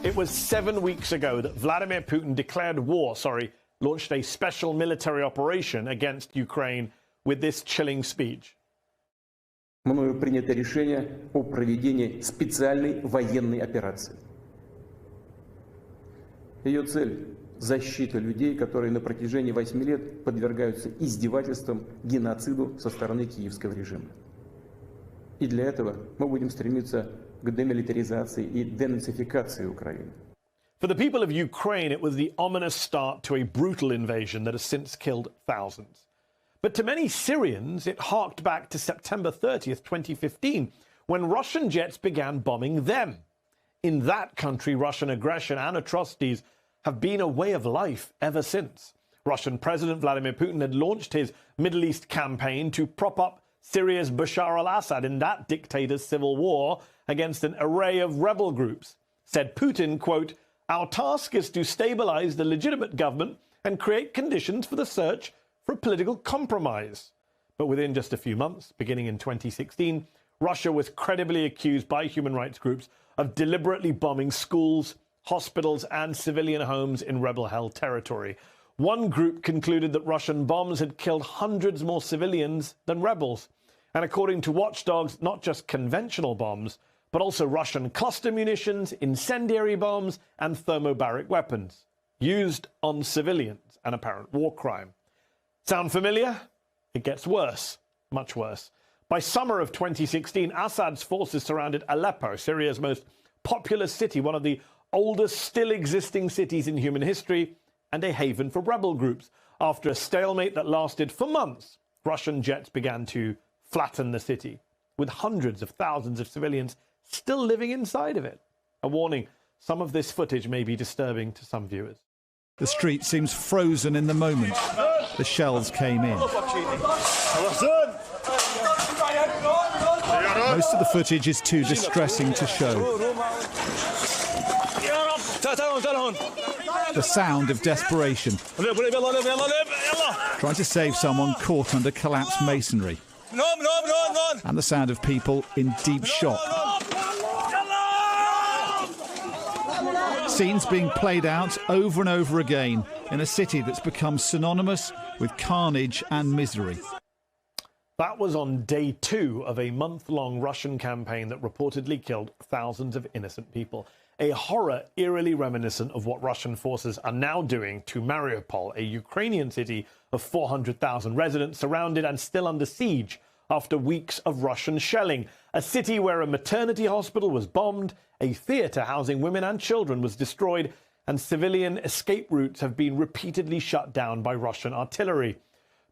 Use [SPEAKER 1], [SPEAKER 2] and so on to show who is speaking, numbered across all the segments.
[SPEAKER 1] It was 7 weeks ago that Vladimir Putin launched a special military operation against Ukraine with this chilling speech.
[SPEAKER 2] Мною принято решение о проведении специальной военной операции. Ее цель – защита людей, которые на протяжении 8 лет подвергаются издевательствам, геноциду со стороны киевского режима. И для этого мы будем стремиться к демилитаризации и денацификации Украины.
[SPEAKER 1] For the people of Ukraine, it was the ominous start to a brutal invasion that has since killed thousands. But to many Syrians, it harked back to September 30th, 2015, when Russian jets began bombing them. In that country, Russian aggression and atrocities have been a way of life ever since. Russian President Vladimir Putin had launched his Middle East campaign to prop up Syria's Bashar al-Assad in that dictator's civil war against an array of rebel groups. Said Putin, quote, "Our task is to stabilize the legitimate government and create conditions for the search for a political compromise." But within just a few months, beginning in 2016, Russia was credibly accused by human rights groups of deliberately bombing schools, hospitals, and civilian homes in rebel-held territory. One group concluded that Russian bombs had killed hundreds more civilians than rebels. And according to watchdogs, not just conventional bombs, but also Russian cluster munitions, incendiary bombs, and thermobaric weapons used on civilians, an apparent war crime. Sound familiar? It gets worse, much worse. By summer of 2016, Assad's forces surrounded Aleppo, Syria's most populous city, one of the oldest still existing cities in human history, and a haven for rebel groups. After a stalemate that lasted for months, Russian jets began to flatten the city, with hundreds of thousands of civilians still living inside of it. A warning, some of this footage may be disturbing to some viewers.
[SPEAKER 3] The street seems frozen in the moment the shells came in. Most of the footage is too distressing to show. The sound of desperation, trying to save someone caught under collapsed masonry, and the sound of people in deep shock. Scenes being played out over and over again in a city that's become synonymous with carnage and misery.
[SPEAKER 1] That was on day 2 of a month-long Russian campaign that reportedly killed thousands of innocent people. A horror eerily reminiscent of what Russian forces are now doing to Mariupol, a Ukrainian city of 400,000 residents surrounded and still under siege after weeks of Russian shelling. A city where a maternity hospital was bombed, a theatre housing women and children was destroyed, and civilian escape routes have been repeatedly shut down by Russian artillery.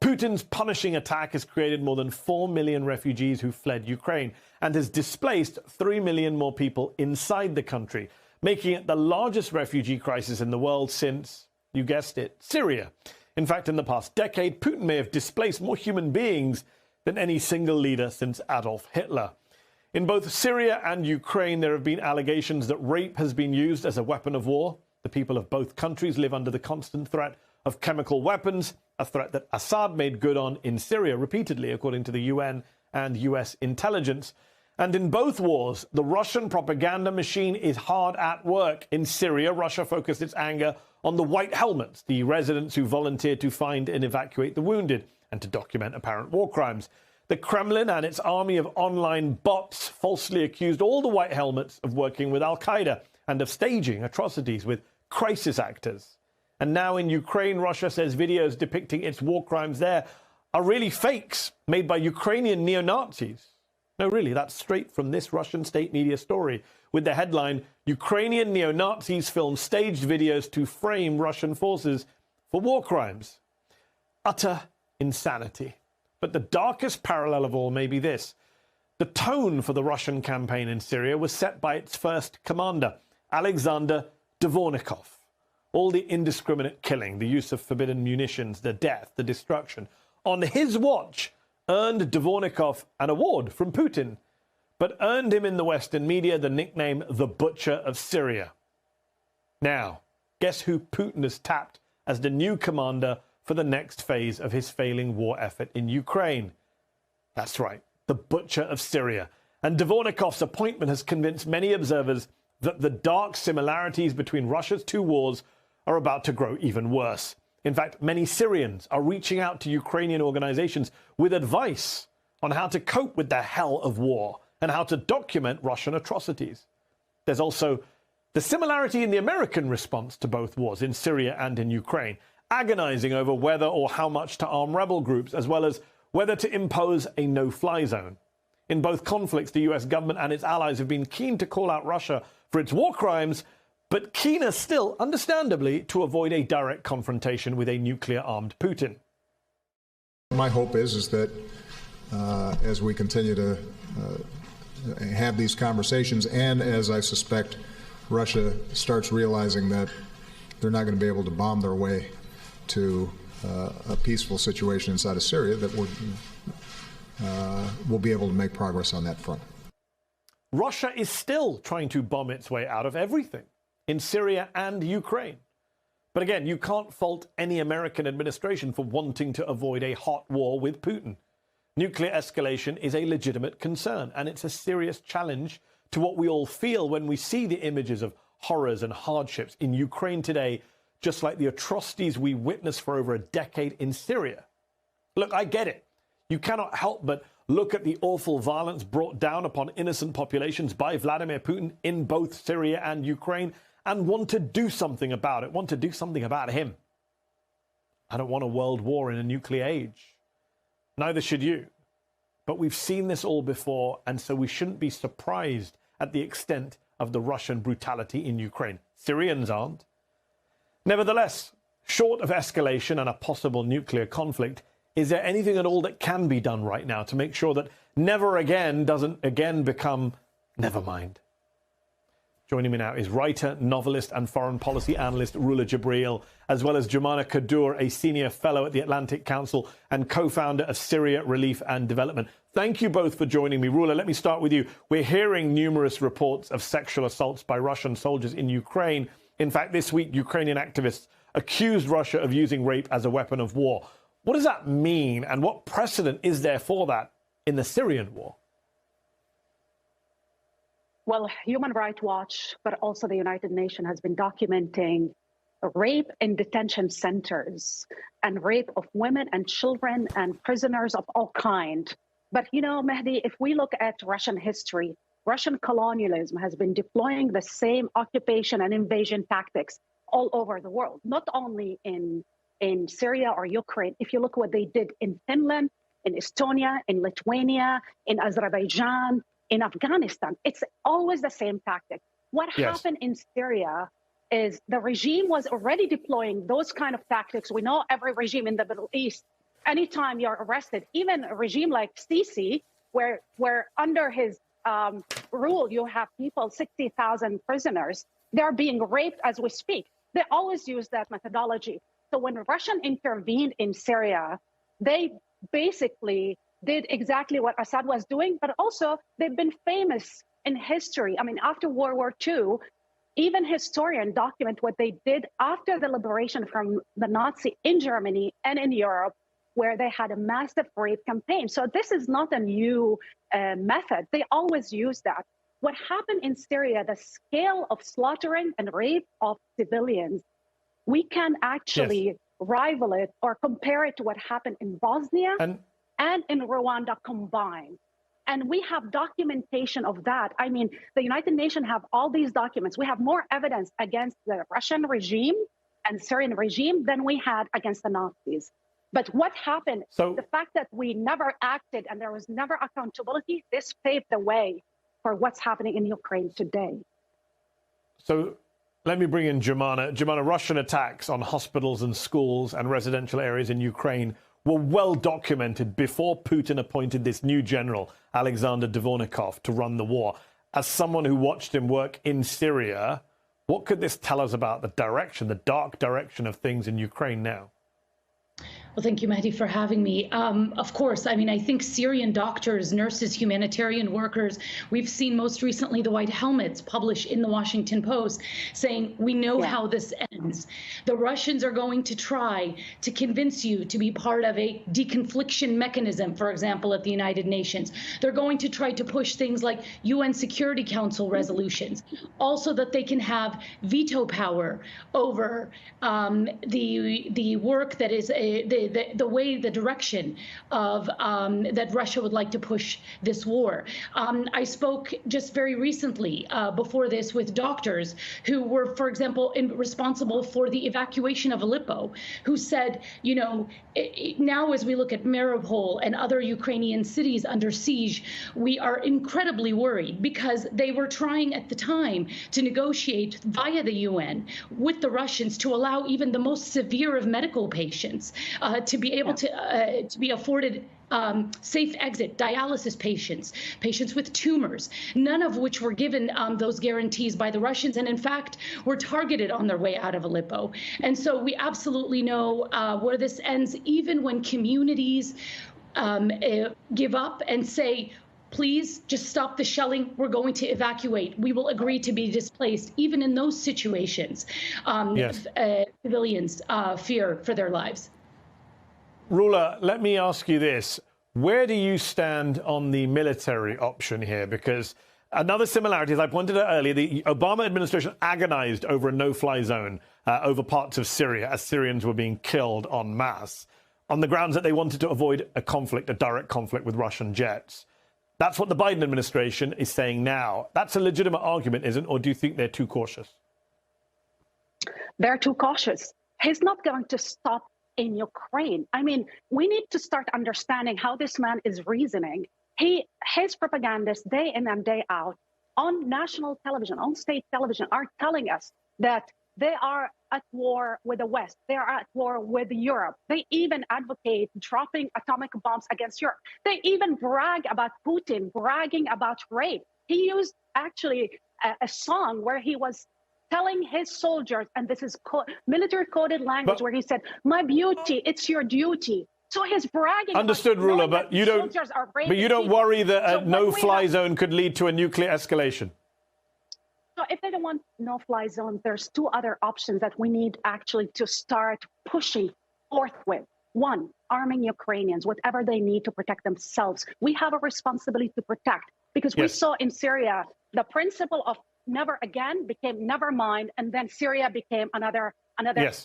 [SPEAKER 1] Putin's punishing attack has created more than 4 million refugees who fled Ukraine and has displaced 3 million more people inside the country, making it the largest refugee crisis in the world since, you guessed it, Syria. In fact, in the past decade, Putin may have displaced more human beings than any single leader since Adolf Hitler. In both Syria and Ukraine, there have been allegations that rape has been used as a weapon of war. The people of both countries live under the constant threat of chemical weapons, a threat that Assad made good on in Syria repeatedly, according to the UN and US intelligence. And in both wars, the Russian propaganda machine is hard at work. In Syria, Russia focused its anger on the white helmets, the residents who volunteered to find and evacuate the wounded and to document apparent war crimes. The Kremlin and its army of online bots falsely accused all the white helmets of working with Al-Qaeda and of staging atrocities with crisis actors. And now in Ukraine, Russia says videos depicting its war crimes there are really fakes made by Ukrainian neo-Nazis. No, really, that's straight from this Russian state media story with the headline, "Ukrainian neo-Nazis film staged videos to frame Russian forces for war crimes." Utter insanity. But the darkest parallel of all may be this. The tone for the Russian campaign in Syria was set by its first commander, Alexander Dvornikov. All the indiscriminate killing, the use of forbidden munitions, the death, the destruction, on his watch earned Dvornikov an award from Putin, but earned him in the Western media the nickname the Butcher of Syria. Now, guess who Putin has tapped as the new commander for the next phase of his failing war effort in Ukraine? That's right, the Butcher of Syria. And Dvornikov's appointment has convinced many observers that the dark similarities between Russia's two wars are about to grow even worse. In fact, many Syrians are reaching out to Ukrainian organizations with advice on how to cope with the hell of war and how to document Russian atrocities. There's also the similarity in the American response to both wars in Syria and in Ukraine, agonizing over whether or how much to arm rebel groups, as well as whether to impose a no-fly zone. In both conflicts, the US government and its allies have been keen to call out Russia for its war crimes, but keener still, understandably, to avoid a direct confrontation with a nuclear-armed Putin.
[SPEAKER 4] My hope is that as we continue to have these conversations, and as I suspect Russia starts realizing that they're not going to be able to bomb their way to a peaceful situation inside of Syria, that we'll be able to make progress on that front.
[SPEAKER 1] Russia is still trying to bomb its way out of everything in Syria and Ukraine. But again, you can't fault any American administration for wanting to avoid a hot war with Putin. Nuclear escalation is a legitimate concern, and it's a serious challenge to what we all feel when we see the images of horrors and hardships in Ukraine today, just like the atrocities we witnessed for over a decade in Syria. Look, I get it. You cannot help but look at the awful violence brought down upon innocent populations by Vladimir Putin in both Syria and Ukraine and want to do something about it, want to do something about him. I don't want a world war in a nuclear age. Neither should you. But we've seen this all before, and so we shouldn't be surprised at the extent of the Russian brutality in Ukraine. Syrians aren't. Nevertheless, short of escalation and a possible nuclear conflict, is there anything at all that can be done right now to make sure that never again doesn't again become never mind? Joining me now is writer, novelist, and foreign policy analyst Rula Jebreal, as well as Jomana Qaddour, a senior fellow at the Atlantic Council and co-founder of Syria Relief and Development. Thank you both for joining me. Rula, let me start with you. We're hearing numerous reports of sexual assaults by Russian soldiers in Ukraine. In fact, this week, Ukrainian activists accused Russia of using rape as a weapon of war. What does that mean, and what precedent is there for that in the Syrian war?
[SPEAKER 5] Well, Human Rights Watch, but also the United Nations, has been documenting rape in detention centers and rape of women and children and prisoners of all kinds. But, you know, Mehdi, if we look at Russian history, Russian colonialism has been deploying the same occupation and invasion tactics all over the world, not only in Syria or Ukraine. If you look what they did in Finland, in Estonia, in Lithuania, in Azerbaijan, in Afghanistan, it's always the same tactic. What happened in Syria is the regime was already deploying those kind of tactics. We know every regime in the Middle East, anytime you're arrested, even a regime like Sisi, where under his rule, you have people, 60,000 prisoners, they're being raped as we speak. They always use that methodology. So when Russia intervened in Syria, they basically did exactly what Assad was doing, but also they've been famous in history. I mean, after World War II, even historians document what they did after the liberation from the Nazi in Germany and in Europe, where they had a massive rape campaign. So this is not a new method. They always use that. What happened in Syria, the scale of slaughtering and rape of civilians, we can actually rival it or compare it to what happened in Bosnia and in Rwanda combined. And we have documentation of that. I mean, the United Nations have all these documents. We have more evidence against the Russian regime and Syrian regime than we had against the Nazis. But what happened, the fact that we never acted and there was never accountability, this paved the way for what's happening in Ukraine today. So
[SPEAKER 1] let me bring in Jomana. Jomana, Russian attacks on hospitals and schools and residential areas in Ukraine were well documented before Putin appointed this new general, Alexander Dvornikov, to run the war. As someone who watched him work in Syria, what could this tell us about the direction, the dark direction of things in Ukraine now?
[SPEAKER 6] Well, thank you, Mehdi, for having me. Of course, I mean, I think Syrian doctors, nurses, humanitarian workers, we've seen most recently the white helmets published in the Washington Post saying, we know how this ends. The Russians are going to try to convince you to be part of a deconfliction mechanism, for example, at the United Nations. They're going to try to push things like UN Security Council resolutions, also that they can have veto power over the work that is the direction of that Russia would like to push this war. I spoke just very recently before this with doctors who were, for example, responsible for the evacuation of Aleppo, who said, you know, now as we look at Mariupol and other Ukrainian cities under siege, we are incredibly worried because they were trying at the time to negotiate via the UN with the Russians to allow even the most severe of medical patients to be able to be afforded safe exit, dialysis patients, patients with tumors, none of which were given those guarantees by the Russians, and in fact were targeted on their way out of Aleppo. And so we absolutely know where this ends, even when communities give up and say, please just stop the shelling. We're going to evacuate. We will agree to be displaced. Even in those situations, civilians fear for their lives.
[SPEAKER 1] Rula, let me ask you this. Where do you stand on the military option here? Because another similarity, as I pointed out earlier, the Obama administration agonized over a no-fly zone over parts of Syria as Syrians were being killed en masse on the grounds that they wanted to avoid a conflict, a direct conflict with Russian jets. That's what the Biden administration is saying now. That's a legitimate argument, isn't it? Or do you think they're too cautious?
[SPEAKER 5] They're too cautious. He's not going to stop in Ukraine. I mean, we need to start understanding how this man is reasoning. His propagandists, day in and day out, on national television, on state television, are telling us that they are at war with the West. They are at war with Europe. They even advocate dropping atomic bombs against Europe. They even brag about Putin, bragging about rape. He used actually a song where he was telling his soldiers, and this is military coded language, where he said, "My beauty, it's your duty." So he's bragging.
[SPEAKER 1] Understood, Rula, but you don't worry that a no-fly zone could lead to a nuclear escalation.
[SPEAKER 5] So if they don't want no-fly zone, there's two other options that we need actually to start pushing forthwith. One, arming Ukrainians, whatever they need to protect themselves. We have a responsibility to protect, because we saw in Syria, the principle of never again became never mind, and then Syria became another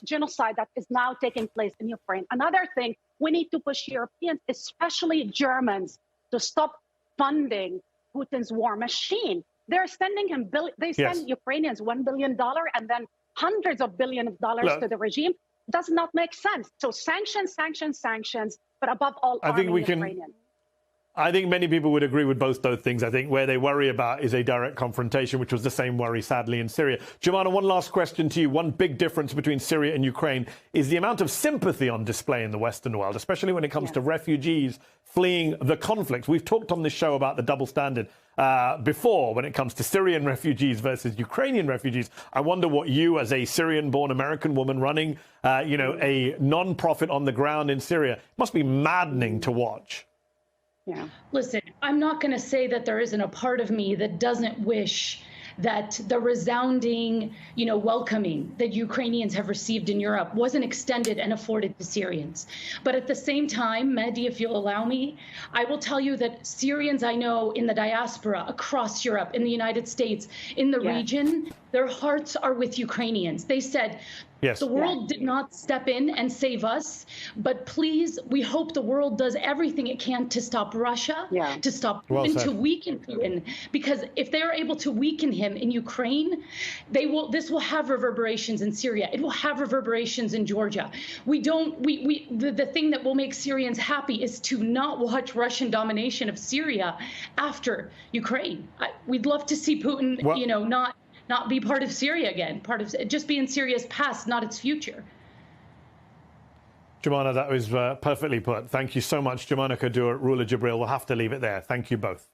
[SPEAKER 5] genocide that is now taking place in Ukraine. Another thing, we need to push Europeans, especially Germans, to stop funding Putin's war machine. They're sending him, they send Ukrainians $1 billion and then hundreds of billions of dollars to the regime. Does not make sense. So sanctions, sanctions, sanctions, but above all, arming Ukrainians.
[SPEAKER 1] I think many people would agree with both those things. I think where they worry about is a direct confrontation, which was the same worry, sadly, in Syria. Jomana, one last question to you. One big difference between Syria and Ukraine is the amount of sympathy on display in the Western world, especially when it comes to refugees fleeing the conflicts. We've talked on this show about the double standard before when it comes to Syrian refugees versus Ukrainian refugees. I wonder what you, as a Syrian-born American woman running, a non-profit on the ground in Syria, must be maddening to watch.
[SPEAKER 6] Yeah. Listen, I'm not going to say that there isn't a part of me that doesn't wish that the resounding, welcoming that Ukrainians have received in Europe wasn't extended and afforded to Syrians. But at the same time, Mehdi, if you'll allow me, I will tell you that Syrians I know in the diaspora, across Europe, in the United States, in the region, their hearts are with Ukrainians. They said, the world did not step in and save us, but please, we hope the world does everything it can to stop Russia, to stop Putin, to weaken Putin. Because if they are able to weaken him in Ukraine, this will have reverberations in Syria. It will have reverberations in Georgia. The thing that will make Syrians happy is to not watch Russian domination of Syria after Ukraine. We'd love to see Putin, not be part of Syria again, just be in Syria's past, not its future.
[SPEAKER 1] Jomana, that was perfectly put. Thank you so much, Jomana Qaddour, Rula, Jebreal. We'll have to leave it there. Thank you both.